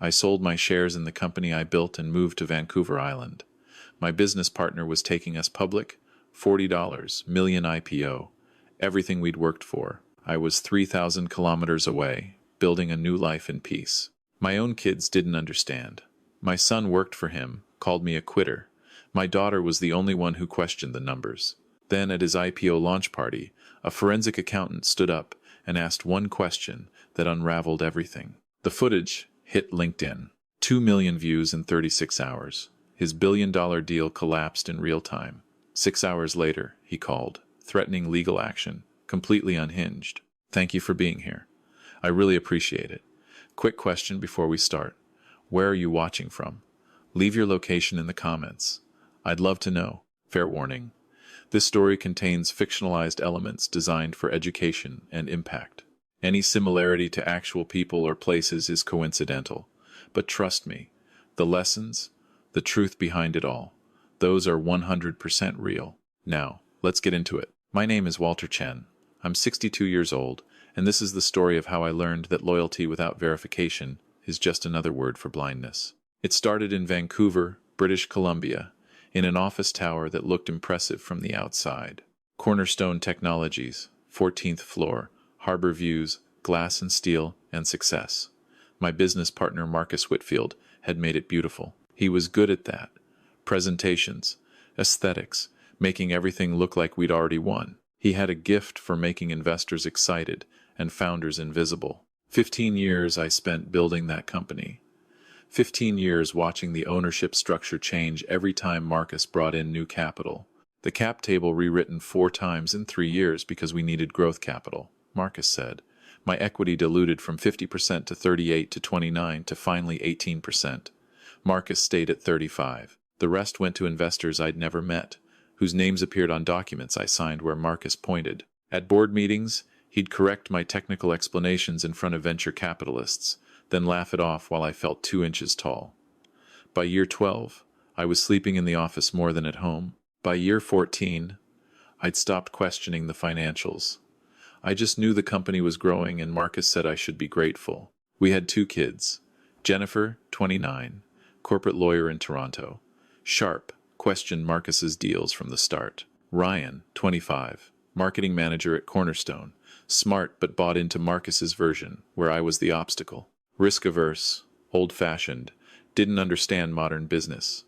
I sold my shares in the company I built and moved to Vancouver Island. My business partner was taking us public, $40 million IPO, everything we'd worked for. I was 3,000 kilometers away, building a new life in peace. My own kids didn't understand. My son worked for him, called me a quitter. My daughter was the only one who questioned the numbers. Then at his IPO launch party, a forensic accountant stood up and asked one question that unraveled everything. The footage hit LinkedIn. 2 million views in 36 hours. His billion-dollar deal collapsed in real time. 6 hours later, he called, threatening legal action, completely unhinged. Thank you for being here. I really appreciate it. Quick question before we start. Where are you watching from? Leave your location in the comments. I'd love to know. Fair warning. This story contains fictionalized elements designed for education and impact. Any similarity to actual people or places is coincidental. But trust me, the lessons, the truth behind it all, those are 100% real. Now, let's get into it. My name is Walter Chen. I'm 62 years old, and this is the story of how I learned that loyalty without verification is just another word for blindness. It started in Vancouver, British Columbia, in an office tower that looked impressive from the outside. Cornerstone Technologies, 14th floor, harbor views, glass and steel, and success. My business partner Marcus Whitfield had made it beautiful. He was good at that. Presentations, aesthetics, making everything look like we'd already won. He had a gift for making investors excited and founders invisible. 15 years I spent building that company. 15 years watching the ownership structure change every time Marcus brought in new capital. The cap table rewritten 4 times in 3 years because we needed growth capital, Marcus said. My equity diluted from 50% to 38 to 29 to finally 18%. Marcus stayed at 35. The rest went to investors I'd never met, whose names appeared on documents I signed where Marcus pointed. At board meetings, he'd correct my technical explanations in front of venture capitalists, then laugh it off while I felt 2 inches tall. By year 12, I was sleeping in the office more than at home. By year 14, I'd stopped questioning the financials. I just knew the company was growing and Marcus said I should be grateful. We had 2 kids. Jennifer, 29, corporate lawyer in Toronto. Sharp, questioned Marcus's deals from the start. Ryan, 25, marketing manager at Cornerstone. Smart but bought into Marcus's version, where I was the obstacle. Risk-averse, old-fashioned, didn't understand modern business.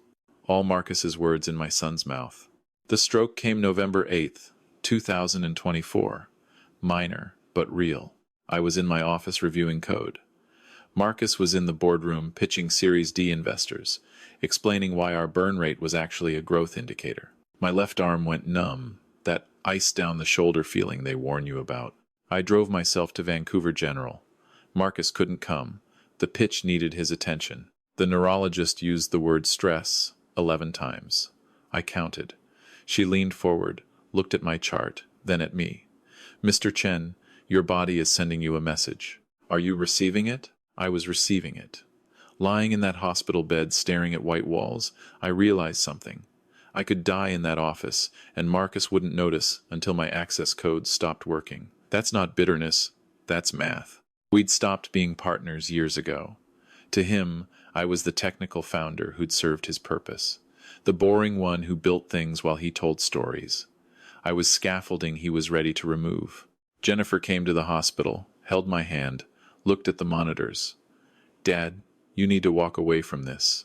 All Marcus's words in my son's mouth. The stroke came November 8th, 2024. Minor, but real. I was in my office reviewing code. Marcus was in the boardroom pitching Series D investors, explaining why our burn rate was actually a growth indicator. My left arm went numb, that ice down the shoulder feeling they warn you about. I drove myself to Vancouver General. Marcus couldn't come. The pitch needed his attention. The neurologist used the word stress 11 times. I counted. She leaned forward, looked at my chart, then at me. Mr. Chen, your body is sending you a message. Are you receiving it? I was receiving it. Lying in that hospital bed staring at white walls, I realized something. I could die in that office, and Marcus wouldn't notice until my access codes stopped working. That's not bitterness, that's math. We'd stopped being partners years ago. To him, I was the technical founder who'd served his purpose, the boring one who built things while he told stories. I was scaffolding he was ready to remove. Jennifer came to the hospital, held my hand, looked at the monitors. Dad, you need to walk away from this.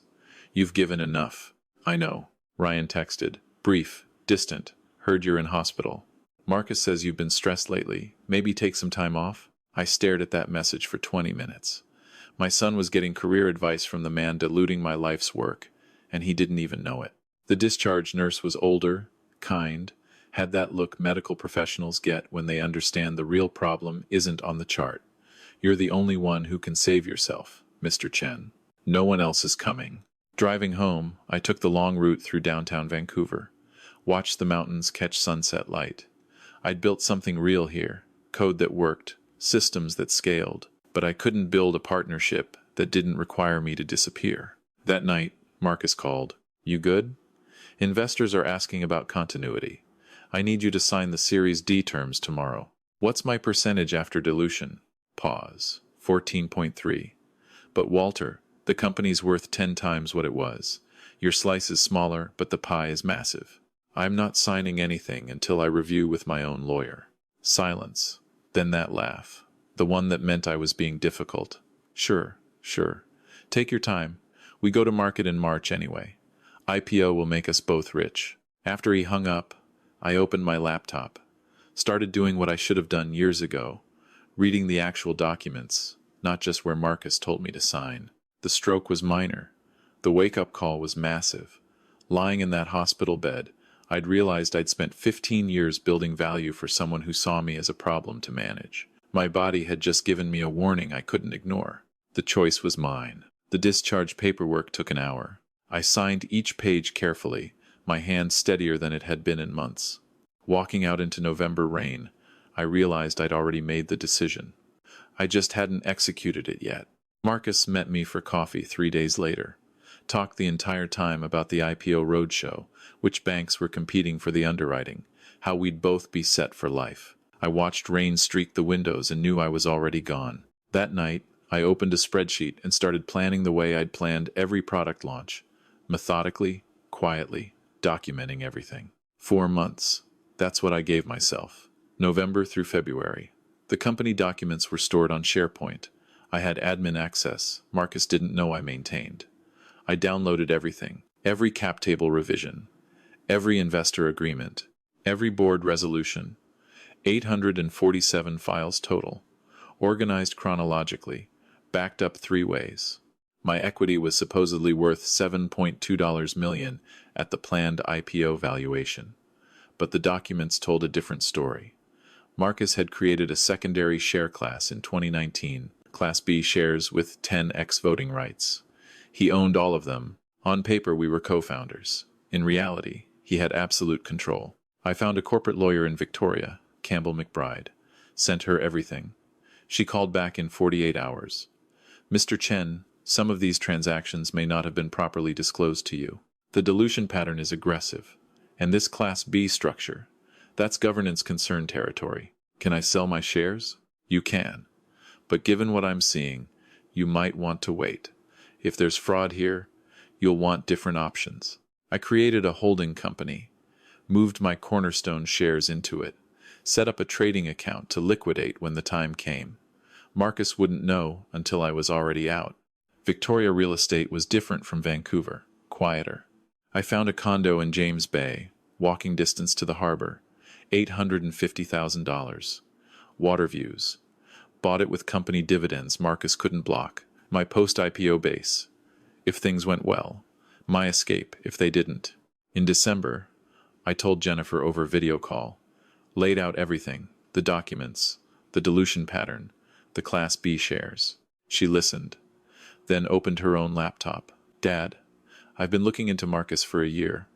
You've given enough. I know. Ryan texted. Brief, distant. Heard you're in hospital. Marcus says you've been stressed lately. Maybe take some time off? I stared at that message for 20 minutes. My son was getting career advice from the man diluting my life's work, and he didn't even know it. The discharge nurse was older, kind, had that look medical professionals get when they understand the real problem isn't on the chart. You're the only one who can save yourself, Mr. Chen. No one else is coming. Driving home, I took the long route through downtown Vancouver, watched the mountains catch sunset light. I'd built something real here, code that worked, systems that scaled, but I couldn't build a partnership that didn't require me to disappear. That night, Marcus called. You good? Investors are asking about continuity. I need you to sign the Series D terms tomorrow. What's my percentage after dilution? Pause. 14.3. But Walter, The company's worth 10 times what it was. Your slice is smaller, but the pie is massive. I'm not signing anything until I review with my own lawyer. Silence. Then that laugh. The one that meant I was being difficult. Sure. Take your time. We go to market in March anyway. IPO will make us both rich. After he hung up, I opened my laptop. Started doing what I should have done years ago. Reading the actual documents, not just where Marcus told me to sign. The stroke was minor. The wake-up call was massive. Lying in that hospital bed, I'd realized I'd spent 15 years building value for someone who saw me as a problem to manage. My body had just given me a warning I couldn't ignore. The choice was mine. The discharge paperwork took an hour. I signed each page carefully, my hand steadier than it had been in months. Walking out into November rain, I realized I'd already made the decision. I just hadn't executed it yet. Marcus met me for coffee 3 days later. Talked the entire time about the IPO roadshow, which banks were competing for the underwriting, how we'd both be set for life. I watched rain streak the windows and knew I was already gone. That night, I opened a spreadsheet and started planning the way I'd planned every product launch. Methodically, quietly, documenting everything. 4 months. That's what I gave myself. November through February. The company documents were stored on SharePoint. I had admin access. Marcus didn't know I maintained. I downloaded everything. Every cap table revision. Every investor agreement. Every board resolution. 847 files total. Organized chronologically. Backed up 3 ways. My equity was supposedly worth $7.2 million at the planned IPO valuation. But the documents told a different story. Marcus had created a secondary share class in 2019, Class B shares with 10x voting rights. He owned all of them. On paper, we were co-founders. In reality, he had absolute control. I found a corporate lawyer in Victoria, Campbell McBride. Sent her everything. She called back in 48 hours. Mr. Chen, some of these transactions may not have been properly disclosed to you. The dilution pattern is aggressive. And this Class B structure, that's governance concern territory. Can I sell my shares? You can. But given what I'm seeing, you might want to wait. If there's fraud here, you'll want different options. I created a holding company, moved my Cornerstone shares into it, set up a trading account to liquidate when the time came. Marcus wouldn't know until I was already out. Victoria real estate was different from Vancouver, quieter. I found a condo in James Bay, walking distance to the harbor, $850,000. Water views. Bought it with company dividends Marcus couldn't block. My post-IPO base, if things went well. My escape, if they didn't. In December, I told Jennifer over video call. Laid out everything, the documents, the dilution pattern, the Class B shares. She listened, then opened her own laptop. Dad, I've been looking into Marcus for a year,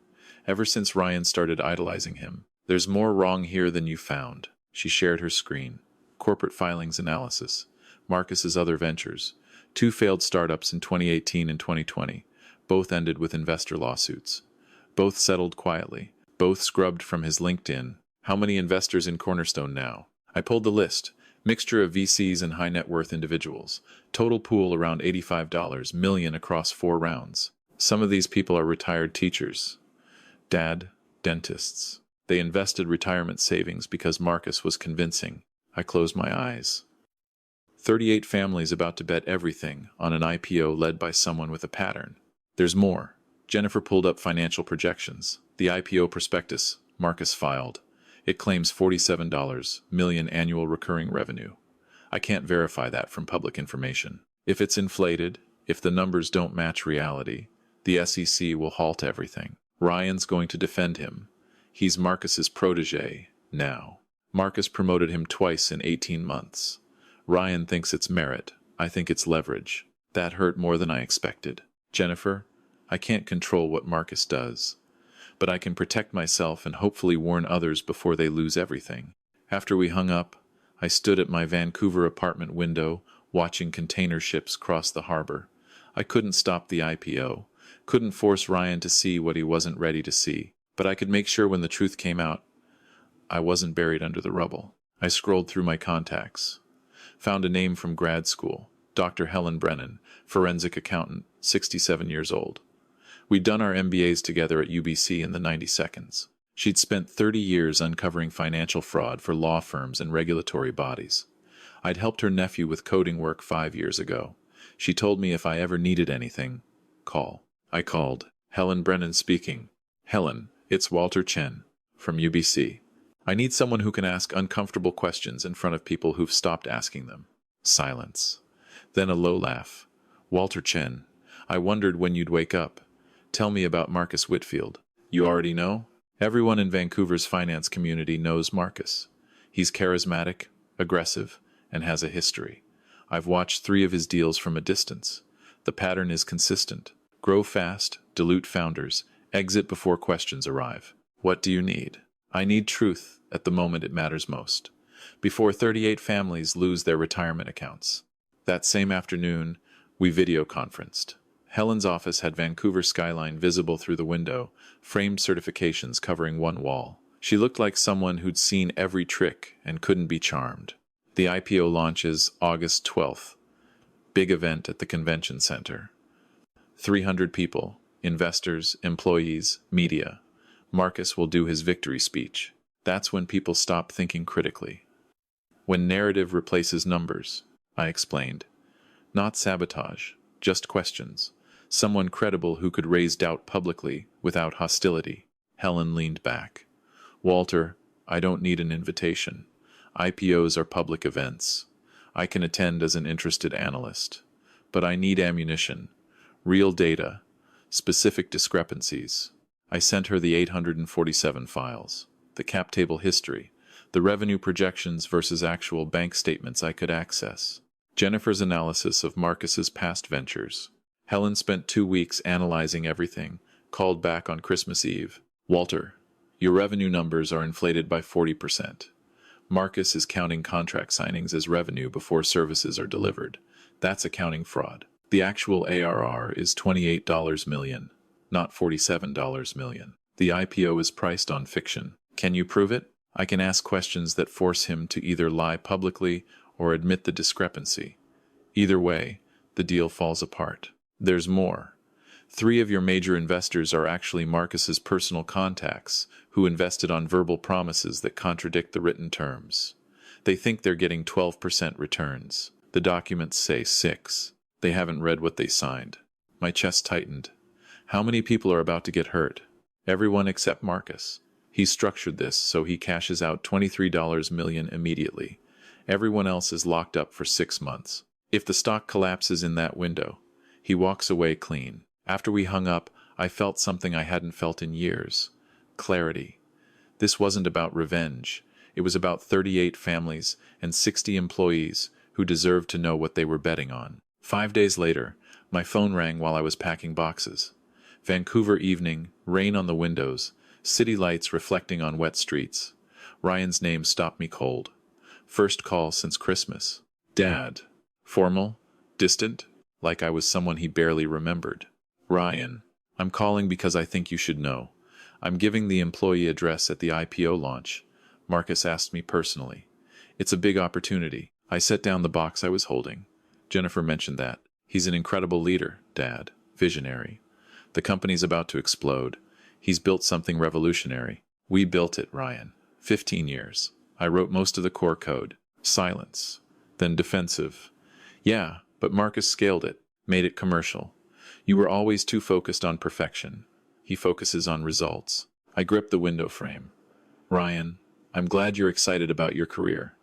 ever since Ryan started idolizing him. There's more wrong here than you found. She shared her screen. Corporate filings analysis. Marcus's other ventures. 2 failed startups in 2018 and 2020. Both ended with investor lawsuits. Both settled quietly. Both scrubbed from his LinkedIn. How many investors in Cornerstone now? I pulled the list. Mixture of VCs and high net worth individuals. Total pool around $85 million across 4 rounds. Some of these people are retired teachers. Dad, dentists. They invested retirement savings because Marcus was convincing. I closed my eyes. 38 families about to bet everything on an IPO led by someone with a pattern. There's more. Jennifer pulled up financial projections. The IPO prospectus Marcus filed. It claims $47 million annual recurring revenue. I can't verify that from public information. If it's inflated, if the numbers don't match reality, the SEC will halt everything. Ryan's going to defend him. He's Marcus's protege now. Marcus promoted him twice in 18 months. Ryan thinks it's merit. I think it's leverage. That hurt more than I expected. Jennifer, I can't control what Marcus does, but I can protect myself and hopefully warn others before they lose everything. After we hung up, I stood at my Vancouver apartment window watching container ships cross the harbor. I couldn't stop the IPO, couldn't force Ryan to see what he wasn't ready to see, but I could make sure when the truth came out, I wasn't buried under the rubble. I scrolled through my contacts, found a name from grad school, Dr. Helen Brennan, forensic accountant, 67 years old. We'd done our MBAs together at UBC in the 90 seconds. She'd spent 30 years uncovering financial fraud for law firms and regulatory bodies. I'd helped her nephew with coding work 5 years ago. She told me if I ever needed anything, call. I called. Helen Brennan speaking. Helen, it's Walter Chen, from UBC. I need someone who can ask uncomfortable questions in front of people who've stopped asking them. Silence. Then a low laugh. Walter Chen, I wondered when you'd wake up. Tell me about Marcus Whitfield. You already know? Everyone in Vancouver's finance community knows Marcus. He's charismatic, aggressive, and has a history. I've watched 3 of his deals from a distance. The pattern is consistent. Grow fast, dilute founders, exit before questions arrive. What do you need? I need truth at the moment it matters most. Before 38 families lose their retirement accounts. That same afternoon, we video conferenced. Helen's office had Vancouver skyline visible through the window, framed certifications covering one wall. She looked like someone who'd seen every trick and couldn't be charmed. The IPO launches August 12th. Big event at the convention center. 300 people, investors, employees, media. Marcus will do his victory speech. That's when people stop thinking critically. When narrative replaces numbers, I explained. Not sabotage, just questions. Someone credible who could raise doubt publicly without hostility. Helen leaned back. Walter, I don't need an invitation. IPOs are public events. I can attend as an interested analyst. But I need ammunition, real data, specific discrepancies. I sent her the 847 files, the cap table history, the revenue projections versus actual bank statements I could access. Jennifer's analysis of Marcus's past ventures. Helen spent 2 weeks analyzing everything, called back on Christmas Eve. Walter, your revenue numbers are inflated by 40%. Marcus is counting contract signings as revenue before services are delivered. That's accounting fraud. The actual ARR is $28 million, not $47 million. The IPO is priced on fiction. Can you prove it? I can ask questions that force him to either lie publicly or admit the discrepancy. Either way, the deal falls apart. There's more. 3 of your major investors are actually Marcus's personal contacts who invested on verbal promises that contradict the written terms. They think they're getting 12% returns. The documents say 6. They haven't read what they signed. My chest tightened. How many people are about to get hurt? Everyone except Marcus. He structured this so he cashes out $23 million immediately. Everyone else is locked up for 6 months. If the stock collapses in that window, he walks away clean. After we hung up, I felt something I hadn't felt in years. Clarity. This wasn't about revenge. It was about 38 families and 60 employees who deserved to know what they were betting on. 5 days later, my phone rang while I was packing boxes. Vancouver evening, rain on the windows, city lights reflecting on wet streets. Ryan's name stopped me cold. First call since Christmas. Dad. Formal? Distant? Like I was someone he barely remembered. Ryan, I'm calling because I think you should know. I'm giving the employee address at the IPO launch. Marcus asked me personally. It's a big opportunity. I set down the box I was holding. Jennifer mentioned that. He's an incredible leader, Dad. Visionary. The company's about to explode. He's built something revolutionary. We built it, Ryan. 15 years. I wrote most of the core code. Silence. Then defensive. Yeah, but Marcus scaled it, made it commercial. You were always too focused on perfection. He focuses on results. I gripped the window frame. Ryan, I'm glad you're excited about your career.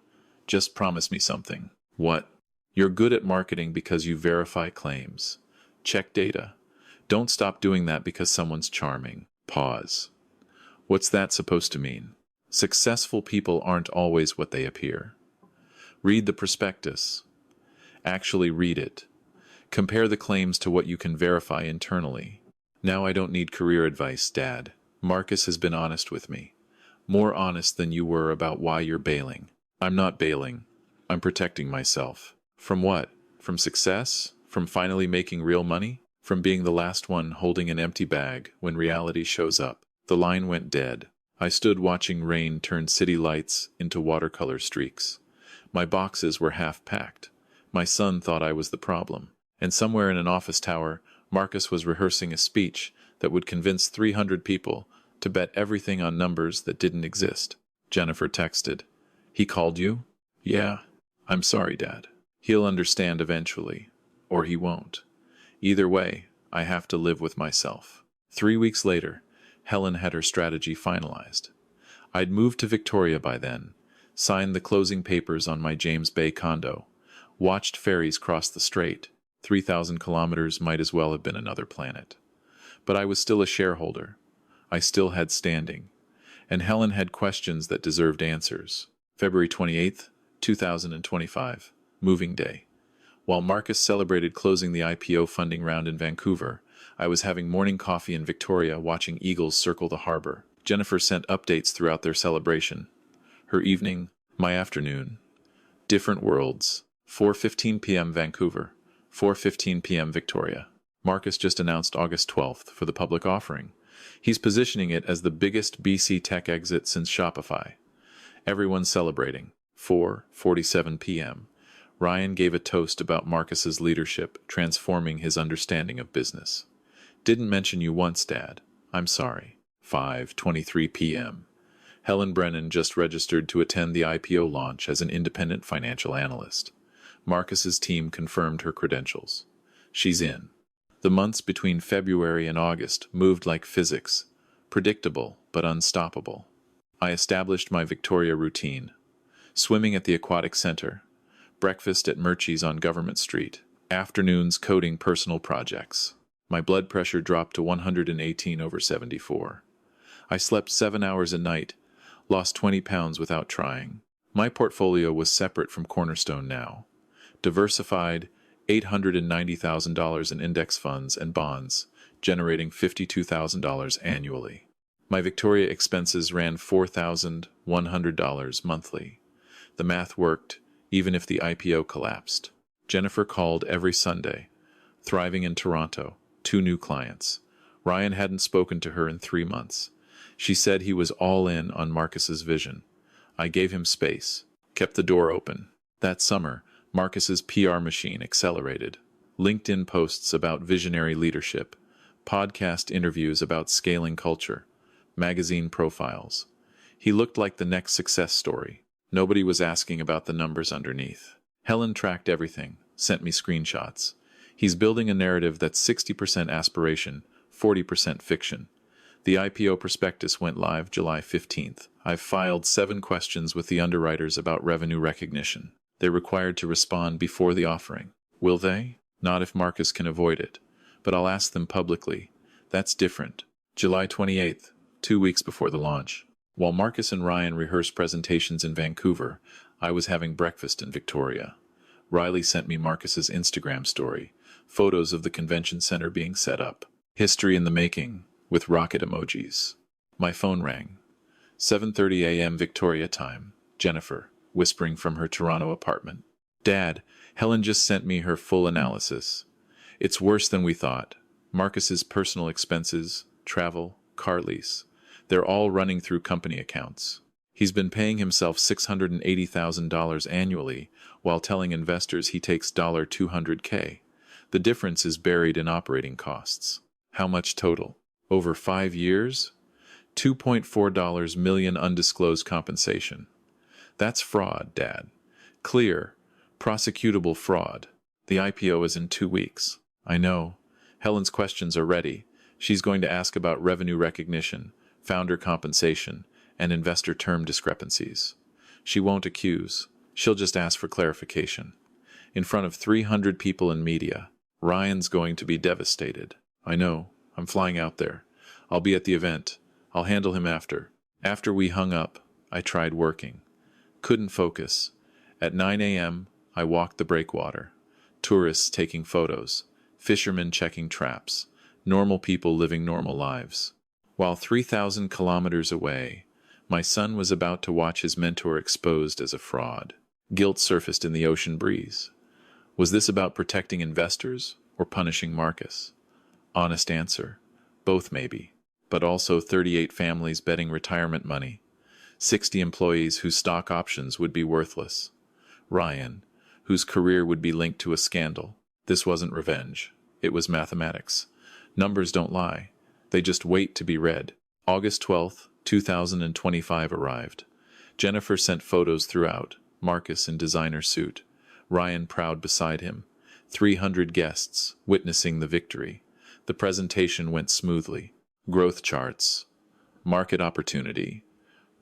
Just promise me something. What? You're good at marketing because you verify claims. Check data. Don't stop doing that because someone's charming. Pause. What's that supposed to mean? Successful people aren't always what they appear. Read the prospectus. Actually read it. Compare the claims to what you can verify internally. Now I don't need career advice, Dad. Marcus has been honest with me. More honest than you were about why you're bailing. I'm not bailing. I'm protecting myself. From what? From success? From finally making real money? From being the last one holding an empty bag when reality shows up? The line went dead. I stood watching rain turn city lights into watercolor streaks. My boxes were half packed. My son thought I was the problem. And somewhere in an office tower, Marcus was rehearsing a speech that would convince 300 people to bet everything on numbers that didn't exist. Jennifer texted. "He called you?" "Yeah." "I'm sorry, Dad. He'll understand eventually. Or he won't. Either way, I have to live with myself." 3 weeks later, Helen had her strategy finalized. I'd moved to Victoria by then, signed the closing papers on my James Bay condo, watched ferries cross the strait. 3,000 kilometers might as well have been another planet. But I was still a shareholder. I still had standing. And Helen had questions that deserved answers. February 28th, 2025, moving day. While Marcus celebrated closing the IPO funding round in Vancouver, I was having morning coffee in Victoria watching eagles circle the harbor. Jennifer sent updates throughout their celebration. Her evening, my afternoon. Different worlds. 4:15 p.m. Vancouver, 4:15 p.m. Victoria. Marcus just announced August 12th for the public offering. He's positioning it as the biggest BC tech exit since Shopify. Everyone's celebrating. 4:47 p.m. Ryan gave a toast about Marcus's leadership, transforming his understanding of business. "Didn't mention you once, Dad. I'm sorry." 5:23 p.m. Helen Brennan just registered to attend the IPO launch as an independent financial analyst. Marcus's team confirmed her credentials. She's in. The months between February and August moved like physics, predictable but unstoppable. I established my Victoria routine. Swimming at the aquatic center, breakfast at Murchie's on Government Street, afternoons coding personal projects. My blood pressure dropped to 118/74. I slept 7 hours a night, lost 20 pounds without trying. My portfolio was separate from Cornerstone now. Diversified, $890,000 in index funds and bonds, generating $52,000 annually. My Victoria expenses ran $4,100 monthly. The math worked, even if the IPO collapsed. Jennifer called every Sunday. Thriving in Toronto, 2 new clients. Ryan hadn't spoken to her in 3 months. She said he was all in on Marcus's vision. I gave him space, kept the door open. That summer, Marcus's PR machine accelerated. LinkedIn posts about visionary leadership, podcast interviews about scaling culture, magazine profiles. He looked like the next success story. Nobody was asking about the numbers underneath. Helen tracked everything, sent me screenshots. He's building a narrative that's 60% aspiration, 40% fiction. The IPO prospectus went live July 15th. I've filed 7 questions with the underwriters about revenue recognition. They're required to respond before the offering. Will they? Not if Marcus can avoid it. But I'll ask them publicly. That's different. July 28th, 2 weeks before the launch. While Marcus and Ryan rehearsed presentations in Vancouver, I was having breakfast in Victoria. Riley sent me Marcus's Instagram story, photos of the convention center being set up. History in the making, with rocket emojis. My phone rang. 7:30 a.m. Victoria time. Jennifer, whispering from her Toronto apartment. "Dad, Helen just sent me her full analysis. It's worse than we thought. Marcus's personal expenses, travel, car lease, they're all running through company accounts. He's been paying himself $680,000 annually while telling investors he takes $200K. The difference is buried in operating costs. How much total? Over 5 years? $2.4 million undisclosed compensation. That's fraud, Dad. Clear, prosecutable fraud. The IPO is in 2 weeks. I know. Helen's questions are ready. She's going to ask about revenue recognition, founder compensation, and investor term discrepancies. She won't accuse. She'll just ask for clarification. In front of 300 people in media, Ryan's going to be devastated. I know. I'm flying out there. I'll be at the event. I'll handle him after. After we hung up, I tried working. Couldn't focus. At 9 a.m., I walked the breakwater. Tourists taking photos. Fishermen checking traps. Normal people living normal lives. While 3,000 kilometers away, my son was about to watch his mentor exposed as a fraud. Guilt surfaced in the ocean breeze. Was this about protecting investors or punishing Marcus? Honest answer, both maybe, but also 38 families betting retirement money, 60 employees whose stock options would be worthless. Ryan, whose career would be linked to a scandal. This wasn't revenge. It was mathematics. Numbers don't lie. They just wait to be read. August 12th, 2025 arrived. Jennifer sent photos throughout, Marcus in designer suit, Ryan proud beside him, 300 guests witnessing the victory. The presentation went smoothly. Growth charts, market opportunity,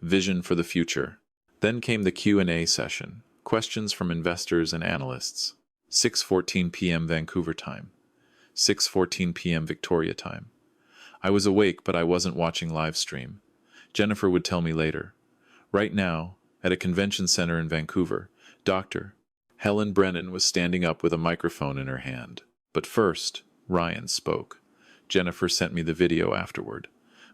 vision for the future. Then came the Q&A session, questions from investors and analysts. 6:14 p.m. Vancouver time, 6:14 p.m. Victoria time. I was awake, but I wasn't watching live stream. Jennifer would tell me later. Right now, at a convention center in Vancouver, Dr. Helen Brennan was standing up with a microphone in her hand. But first, Ryan spoke. Jennifer sent me the video afterward.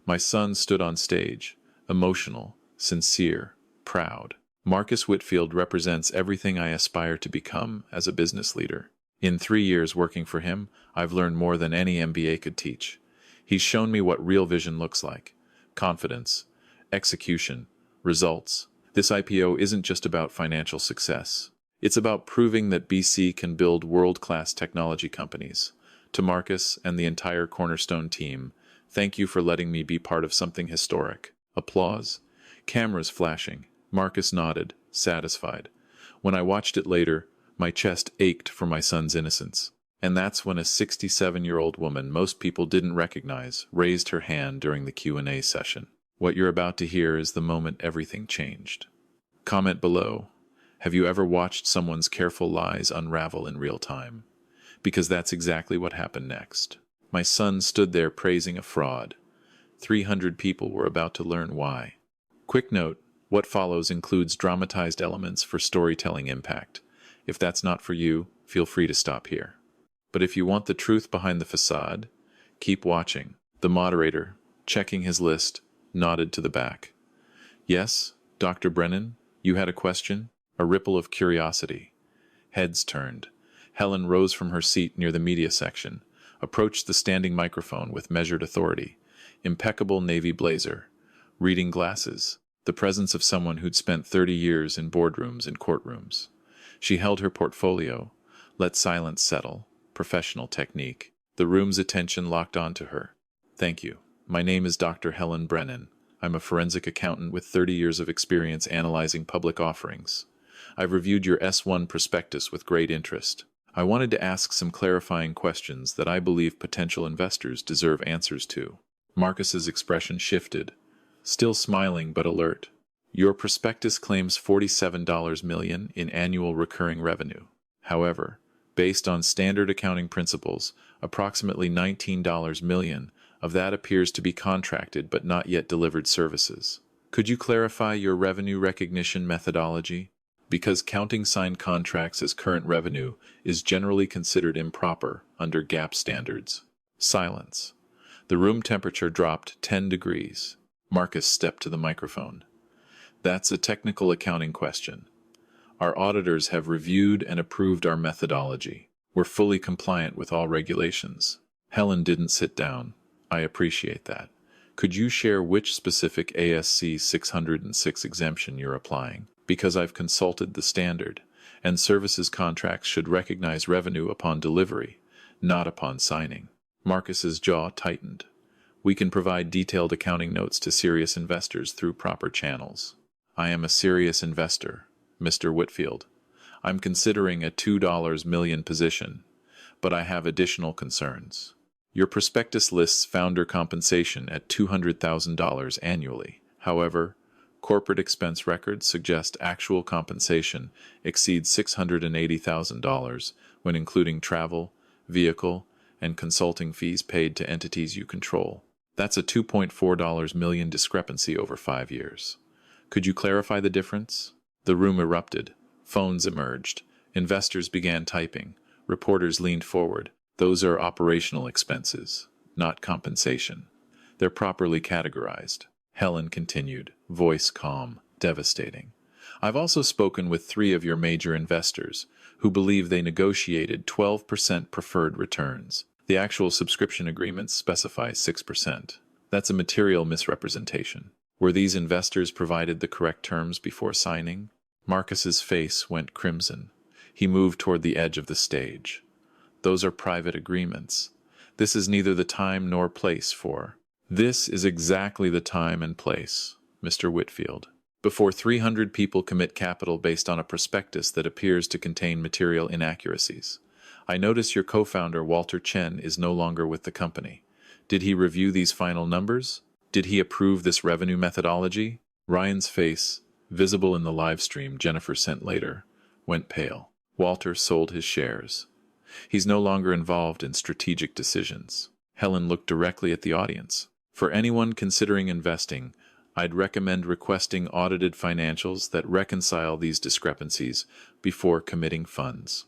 My son stood on stage, emotional, sincere, proud. Marcus Whitfield represents everything I aspire to become as a business leader. In 3 years working for him, I've learned more than any MBA could teach. He's shown me what real vision looks like. Confidence, execution, results. This IPO isn't just about financial success. It's about proving that BC can build world-class technology companies. To Marcus and the entire Cornerstone team, thank you for letting me be part of something historic. Applause. Cameras flashing. Marcus nodded, satisfied. When I watched it later, my chest ached for my son's innocence. And that's when a 67-year-old woman most people didn't recognize raised her hand during the Q&A session. What you're about to hear is the moment everything changed. Comment below. Have you ever watched someone's careful lies unravel in real time? Because that's exactly what happened next. My son stood there praising a fraud. 300 people were about to learn why. Quick note, what follows includes dramatized elements for storytelling impact. If that's not for you, feel free to stop here. But if you want the truth behind the facade, keep watching. The moderator, checking his list, nodded to the back. Yes, Dr. Brennan, you had a question? A ripple of curiosity. Heads turned. Helen rose from her seat near the media section, approached the standing microphone with measured authority. Impeccable navy blazer, reading glasses, the presence of someone who'd spent 30 years in boardrooms and courtrooms. She held her portfolio, let silence settle, professional technique. The room's attention locked onto her. Thank you. My name is Dr. Helen Brennan. I'm a forensic accountant with 30 years of experience analyzing public offerings. I've reviewed your S1 prospectus with great interest. I wanted to ask some clarifying questions that I believe potential investors deserve answers to. Marcus's expression shifted, still smiling but alert. Your prospectus claims $47 million in annual recurring revenue. However, based on standard accounting principles, approximately $19 million of that appears to be contracted but not yet delivered services. Could you clarify your revenue recognition methodology? Because counting signed contracts as current revenue is generally considered improper under GAAP standards. Silence. The room temperature dropped 10 degrees. Marcus stepped to the microphone. That's a technical accounting question. Our auditors have reviewed and approved our methodology. We're fully compliant with all regulations. Helen didn't sit down. I appreciate that. Could you share which specific ASC 606 exemption you're applying? Because I've consulted the standard, and services contracts should recognize revenue upon delivery, not upon signing. Marcus's jaw tightened. We can provide detailed accounting notes to serious investors through proper channels. I am a serious investor, Mr. Whitfield. I'm considering a $2 million position, but I have additional concerns. Your prospectus lists founder compensation at $200,000 annually. However, corporate expense records suggest actual compensation exceeds $680,000 when including travel, vehicle, and consulting fees paid to entities you control. That's a $2.4 million discrepancy over 5 years. Could you clarify the difference? The room erupted. Phones emerged. Investors began typing. Reporters leaned forward. Those are operational expenses, not compensation. They're properly categorized. Helen continued, voice calm, devastating. I've also spoken with 3 of your major investors who believe they negotiated 12% preferred returns. The actual subscription agreements specify 6%. That's a material misrepresentation. Were these investors provided the correct terms before signing? Marcus's face went crimson. He moved toward the edge of the stage. Those are private agreements. This is neither the time nor place for. This is exactly the time and place, Mr. Whitfield. Before 300 people commit capital based on a prospectus that appears to contain material inaccuracies. I notice your co-founder, Walter Chen, is no longer with the company. Did he review these final numbers? Did he approve this revenue methodology? Ryan's face, visible in the live stream Jennifer sent later, went pale. Walter sold his shares. He's no longer involved in strategic decisions. Helen looked directly at the audience. For anyone considering investing, I'd recommend requesting audited financials that reconcile these discrepancies before committing funds.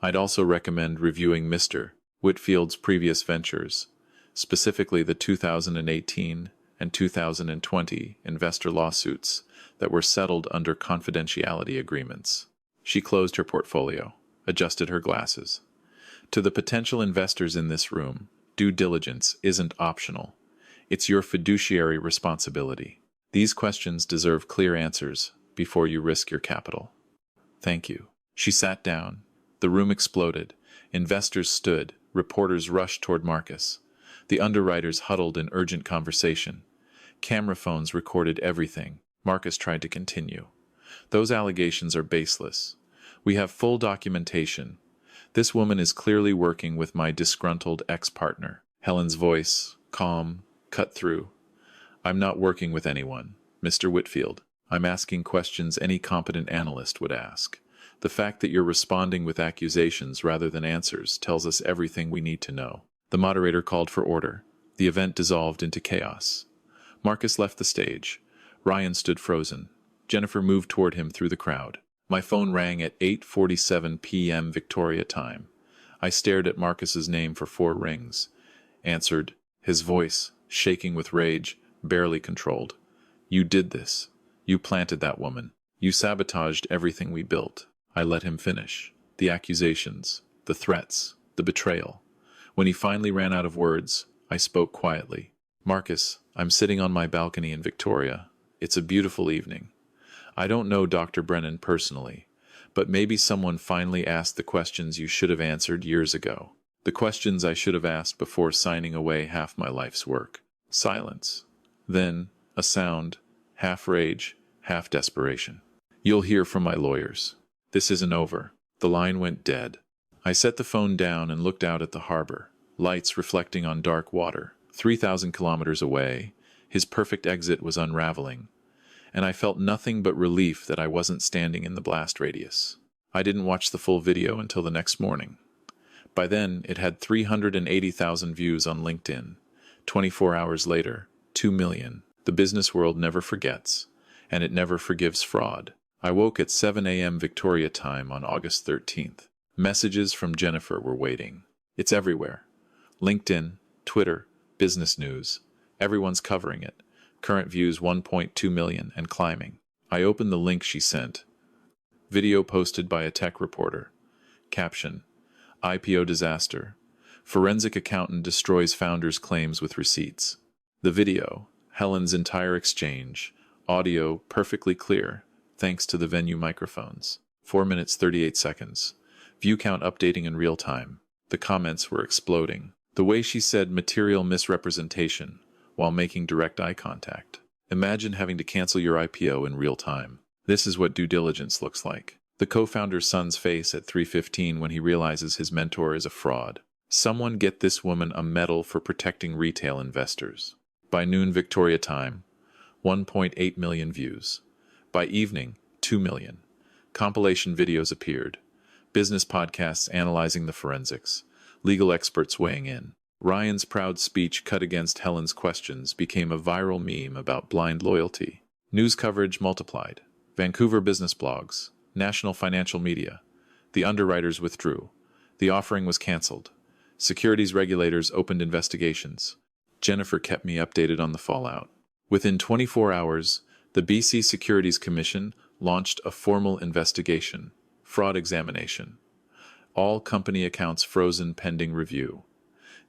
I'd also recommend reviewing Mr. Whitfield's previous ventures, specifically the 2018 and 2020 investor lawsuits that were settled under confidentiality agreements. She closed her portfolio, adjusted her glasses. To the potential investors in this room, due diligence isn't optional. It's your fiduciary responsibility. These questions deserve clear answers before you risk your capital. Thank you. She sat down. The room exploded. Investors stood. Reporters rushed toward Marcus. The underwriters huddled in urgent conversation. Camera phones recorded everything. Marcus tried to continue. Those allegations are baseless. We have full documentation. This woman is clearly working with my disgruntled ex-partner. Helen's voice, calm, cut through. I'm not working with anyone, Mr. Whitfield. I'm asking questions any competent analyst would ask. The fact that you're responding with accusations rather than answers tells us everything we need to know. The moderator called for order. The event dissolved into chaos. Marcus left the stage. Ryan stood frozen. Jennifer moved toward him through the crowd. My phone rang at 8:47 p.m. Victoria time. I stared at Marcus's name for 4 rings. Answered, his voice, shaking with rage, barely controlled. You did this. You planted that woman. You sabotaged everything we built. I let him finish. The accusations, the threats, the betrayal. When he finally ran out of words, I spoke quietly. Marcus, I'm sitting on my balcony in Victoria. It's a beautiful evening. I don't know Dr. Brennan personally, but maybe someone finally asked the questions you should have answered years ago. The questions I should have asked before signing away half my life's work. Silence. Then, a sound, half rage, half desperation. You'll hear from my lawyers. This isn't over. The line went dead. I set the phone down and looked out at the harbor, lights reflecting on dark water. 3,000 kilometers away, his perfect exit was unraveling, and I felt nothing but relief that I wasn't standing in the blast radius. I didn't watch the full video until the next morning. By then, it had 380,000 views on LinkedIn. 24 hours later, 2 million. The business world never forgets, and it never forgives fraud. I woke at 7 a.m. Victoria time on August 13th. Messages from Jennifer were waiting. It's everywhere. LinkedIn, Twitter, business news. Everyone's covering it. Current views 1.2 million and climbing. I opened the link she sent. Video posted by a tech reporter. Caption: IPO disaster. Forensic accountant destroys founder's claims with receipts. The video, Helen's entire exchange, audio perfectly clear, thanks to the venue microphones. 4 minutes 38 seconds. View count updating in real time. The comments were exploding. The way she said material misrepresentation while making direct eye contact. Imagine having to cancel your IPO in real time. This is what due diligence looks like. The co-founder's son's face at 3:15 when he realizes his mentor is a fraud. Someone get this woman a medal for protecting retail investors. By noon Victoria time, 1.8 million views. By evening, 2 million. Compilation videos appeared. Business podcasts analyzing the forensics. Legal experts weighing in. Ryan's proud speech cut against Helen's questions became a viral meme about blind loyalty. News coverage multiplied. Vancouver business blogs. National financial media. The underwriters withdrew. The offering was cancelled. Securities regulators opened investigations. Jennifer kept me updated on the fallout. Within 24 hours, the BC Securities Commission launched a formal investigation. Fraud examination. All company accounts frozen pending review.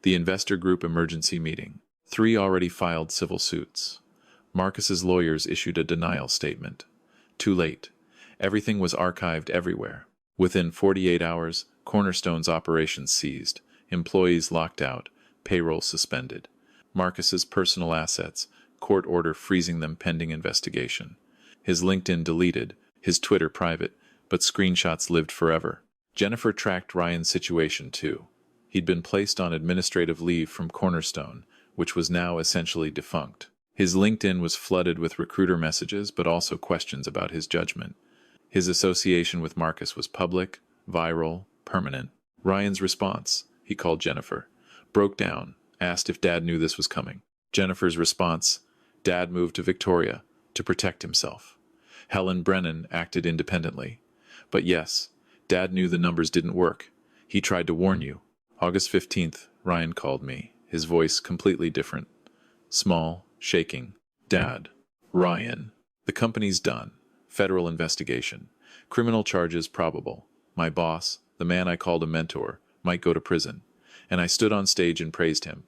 The investor group emergency meeting. 3 already filed civil suits. Marcus's lawyers issued a denial statement. Too late. Everything was archived everywhere. Within 48 hours, Cornerstone's operations seized, employees locked out, payroll suspended. Marcus's personal assets, court order freezing them pending investigation. His LinkedIn deleted, his Twitter private, but screenshots lived forever. Jennifer tracked Ryan's situation too. He'd been placed on administrative leave from Cornerstone, which was now essentially defunct. His LinkedIn was flooded with recruiter messages, but also questions about his judgment. His association with Marcus was public, viral, permanent. Ryan's response, he called Jennifer, broke down, asked if Dad knew this was coming. Jennifer's response, Dad moved to Victoria to protect himself. Helen Brennan acted independently. But yes, Dad knew the numbers didn't work. He tried to warn you. August 15th, Ryan called me, his voice completely different. Small, shaking. Dad. Ryan. The company's done. Federal investigation. Criminal charges probable. My boss, the man I called a mentor, might go to prison. And I stood on stage and praised him.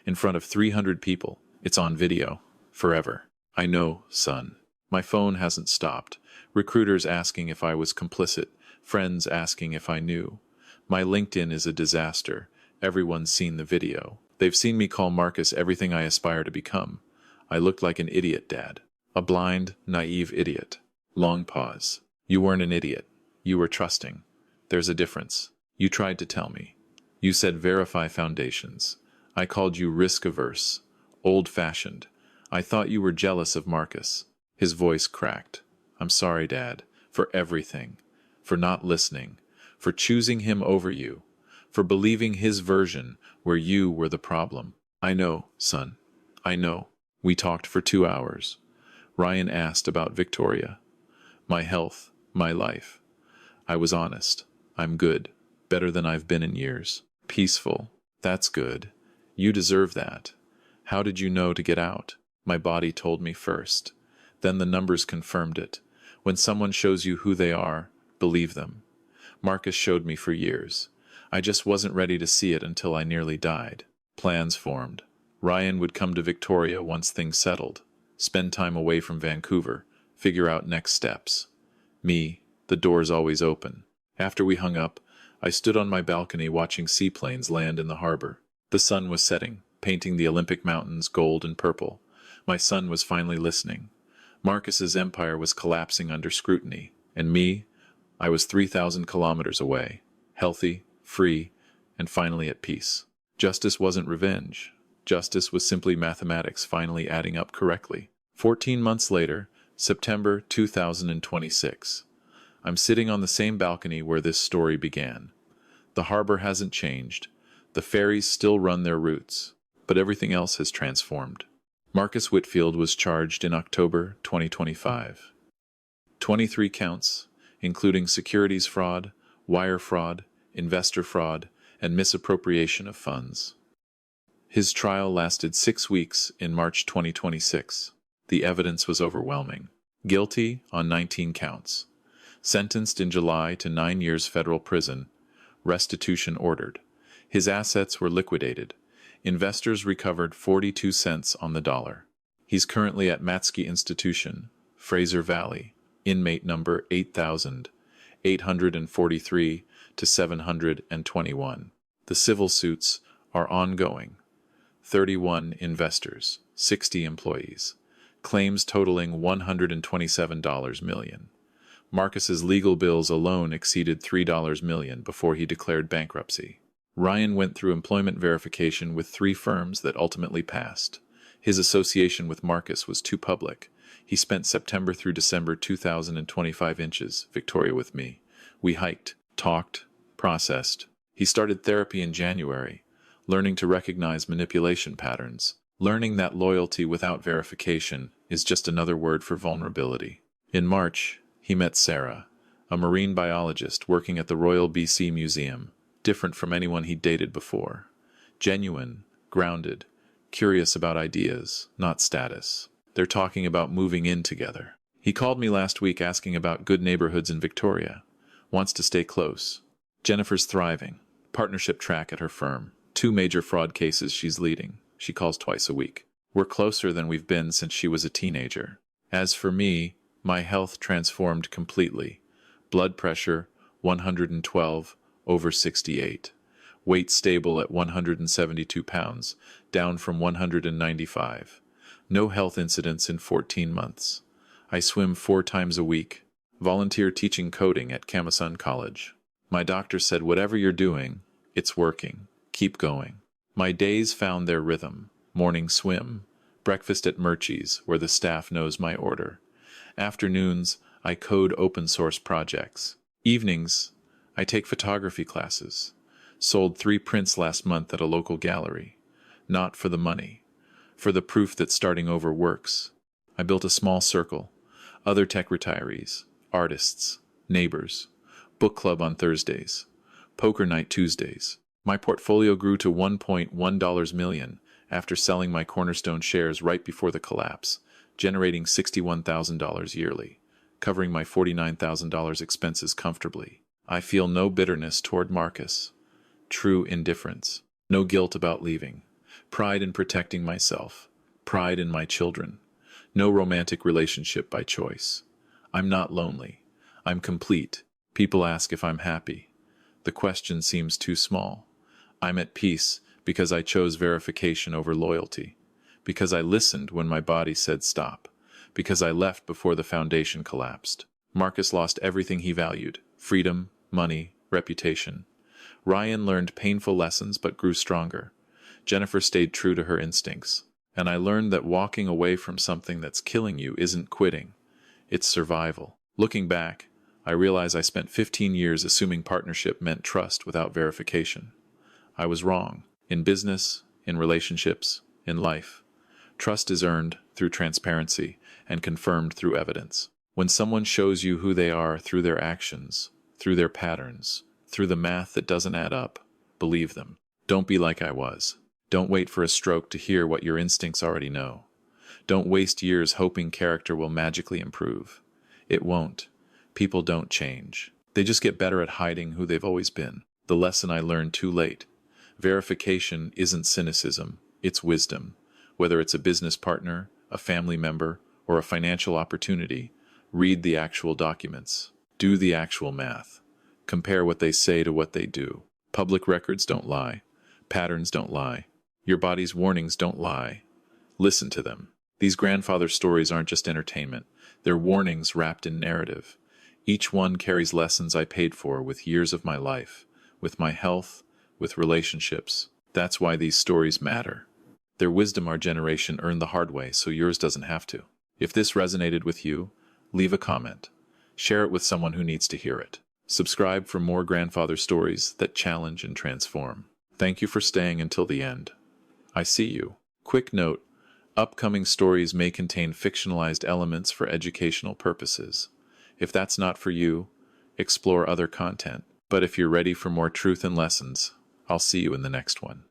In front of 300 people. It's on video. Forever. I know, son. My phone hasn't stopped. Recruiters asking if I was complicit. Friends asking if I knew. My LinkedIn is a disaster. Everyone's seen the video. They've seen me call Marcus everything I aspire to become. I looked like an idiot, Dad. A blind, naive idiot. Long pause. You weren't an idiot. You were trusting. There's a difference. You tried to tell me. You said verify foundations. I called you risk-averse. Old-fashioned. I thought you were jealous of Marcus. His voice cracked. I'm sorry, Dad. For everything. For not listening. For choosing him over you. For believing his version where you were the problem. I know, son. I know. We talked for 2 hours. Ryan asked about Victoria. My health, my life. I was honest. I'm good. Better than I've been in years. Peaceful. That's good. You deserve that. How did you know to get out? My body told me first. Then the numbers confirmed it. When someone shows you who they are, believe them. Marcus showed me for years. I just wasn't ready to see it until I nearly died. Plans formed. Ryan would come to Victoria once things settled. Spend time away from Vancouver. Figure out next steps. Me, the door's always open. After we hung up, I stood on my balcony watching seaplanes land in the harbor. The sun was setting, painting the Olympic mountains gold and purple. My son was finally listening. Marcus's empire was collapsing under scrutiny, and me, I was 3,000 kilometers away, healthy, free, and finally at peace. Justice wasn't revenge. Justice was simply mathematics finally adding up correctly. 14 months later, September 2026. I'm sitting on the same balcony where this story began. The harbor hasn't changed. The ferries still run their routes, but everything else has transformed. Marcus Whitfield was charged in October 2025. 23 counts, including securities fraud, wire fraud, investor fraud, and misappropriation of funds. His trial lasted 6 weeks in March 2026. The evidence was overwhelming. Guilty on 19 counts. Sentenced in July to 9 years federal prison. Restitution ordered. His assets were liquidated. Investors recovered 42 cents on the dollar. He's currently at Matsky Institution, Fraser Valley, inmate number 8,843 to 721. The civil suits are ongoing. 31 investors, 60 employees. Claims totaling $127 million. Marcus's legal bills alone exceeded $3 million before he declared bankruptcy. Ryan went through employment verification with 3 firms that ultimately passed. His association with Marcus was too public. He spent September through December 2025 inches, Victoria with me. We hiked, talked, processed. He started therapy in January, learning to recognize manipulation patterns, learning that loyalty without verification is just another word for vulnerability. In March, he met Sarah, a marine biologist working at the Royal BC Museum, different from anyone he'd dated before. Genuine, grounded, curious about ideas, not status. They're talking about moving in together. He called me last week asking about good neighborhoods in Victoria. Wants to stay close. Jennifer's thriving. Partnership track at her firm. 2 major fraud cases she's leading. She calls twice a week. We're closer than we've been since she was a teenager. As for me, my health transformed completely. Blood pressure, 112/68. Weight stable at 172 pounds, down from 195. No health incidents in 14 months. I swim 4 times a week. Volunteer teaching coding at Camasun College. My doctor said, whatever you're doing, it's working. Keep going. My days found their rhythm. Morning swim. Breakfast at Murchie's, where the staff knows my order. Afternoons, I code open source projects. Evenings, I take photography classes. Sold 3 prints last month at a local gallery. Not for the money. For the proof that starting over works. I built a small circle. Other tech retirees, artists, neighbors. Book club on Thursdays. Poker night Tuesdays. My portfolio grew to $1.1 million after selling my Cornerstone shares right before the collapse, generating $61,000 yearly, covering my $49,000 expenses comfortably. I feel no bitterness toward Marcus. True indifference. No guilt about leaving. Pride in protecting myself. Pride in my children. No romantic relationship by choice. I'm not lonely. I'm complete. People ask if I'm happy. The question seems too small. I'm at peace because I chose verification over loyalty. Because I listened when my body said stop. Because I left before the foundation collapsed. Marcus lost everything he valued. Freedom, money, reputation. Ryan learned painful lessons but grew stronger. Jennifer stayed true to her instincts. And I learned that walking away from something that's killing you isn't quitting. It's survival. Looking back, I realize I spent 15 years assuming partnership meant trust without verification. I was wrong. In business, in relationships, in life. Trust is earned through transparency and confirmed through evidence. When someone shows you who they are through their actions, through their patterns, through the math that doesn't add up, believe them. Don't be like I was. Don't wait for a stroke to hear what your instincts already know. Don't waste years hoping character will magically improve. It won't. People don't change. They just get better at hiding who they've always been. The lesson I learned too late. Verification isn't cynicism, it's wisdom. Whether it's a business partner, a family member, or a financial opportunity, read the actual documents. Do the actual math. Compare what they say to what they do. Public records don't lie. Patterns don't lie. Your body's warnings don't lie. Listen to them. These grandfather stories aren't just entertainment. They're warnings wrapped in narrative. Each one carries lessons I paid for with years of my life, with my health, with relationships. That's why these stories matter. Their wisdom our generation earned the hard way, so yours doesn't have to. If this resonated with you, leave a comment. Share it with someone who needs to hear it. Subscribe for more grandfather stories that challenge and transform. Thank you for staying until the end. I see you. Quick note, upcoming stories may contain fictionalized elements for educational purposes. If that's not for you, explore other content. But if you're ready for more truth and lessons, I'll see you in the next one.